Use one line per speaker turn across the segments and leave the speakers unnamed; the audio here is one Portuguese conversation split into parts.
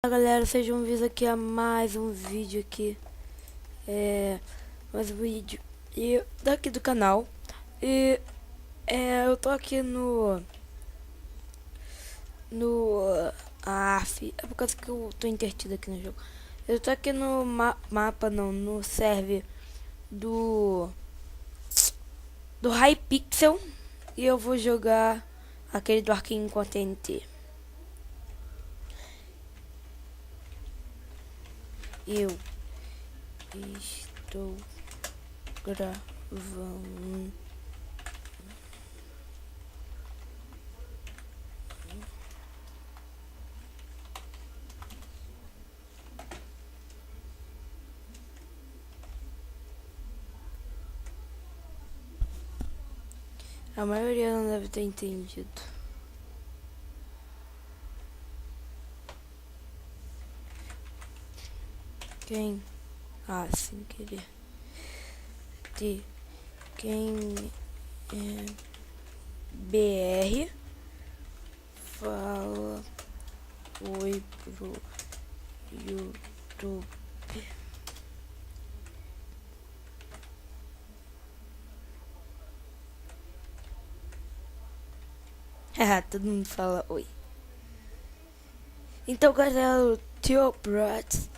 Fala galera, sejam bem-vindos aqui a mais um vídeo aqui. Mais um vídeo daqui do canal. E eu tô aqui é por causa que eu tô intertido aqui no jogo. Eu tô aqui no mapa não, no server do Hypixel. E eu vou jogar aquele do Arcane com a TNT. Eu estou gravando. A maioria não deve ter entendido. Quem? Ah, sem querer. Quem é BR fala oi pro YouTube. Todo mundo fala oi. Então, galera, o Tio Prats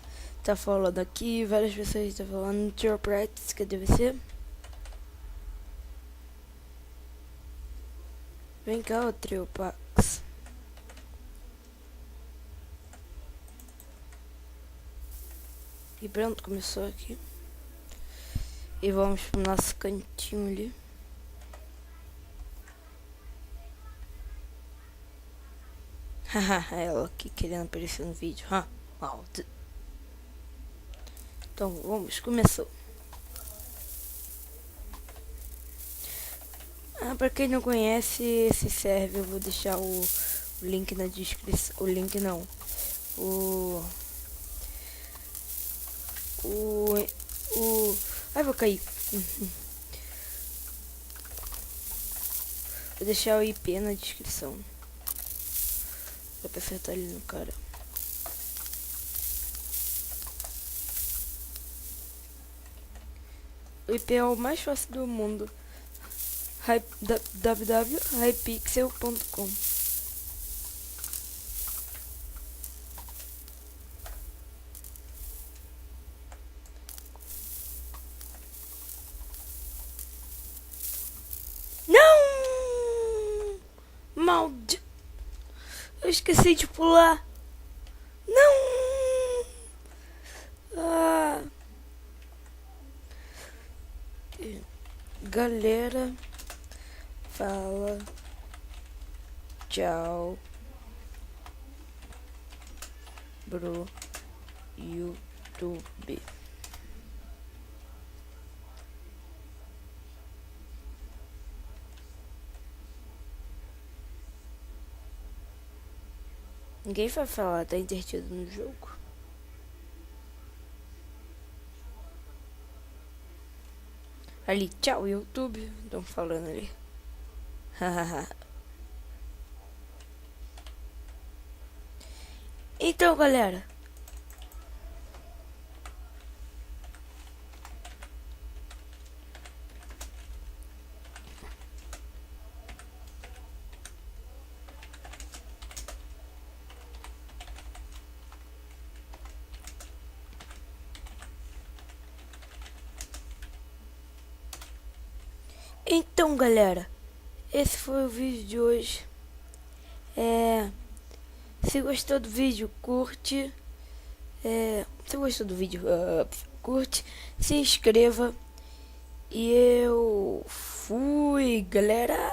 tá falando aqui, várias pessoas estão falando Tio Prats, que deve ser. Vem cá, o Trio Pax. E pronto, começou aqui. E vamos pro nosso cantinho ali. Haha, ela aqui querendo aparecer no vídeo. Malta. Então vamos, começou. Pra quem não conhece esse server, eu vou deixar o link na descrição. O link não. Ai, vou cair. Vou deixar o IP na descrição. Dá pra acertar ali no cara. O IP é o mais fácil do mundo. www.hypixel.com. Não! Maldito! Eu esqueci de pular. Não! Galera, fala tchau pro YouTube. Ninguém vai falar, tá entretido no jogo. Ali, tchau, YouTube. Estão falando ali. Então, galera. Então, galera, esse foi o vídeo de hoje. Se gostou do vídeo, curte. Se gostou do vídeo, curte, se inscreva. E eu fui, galera.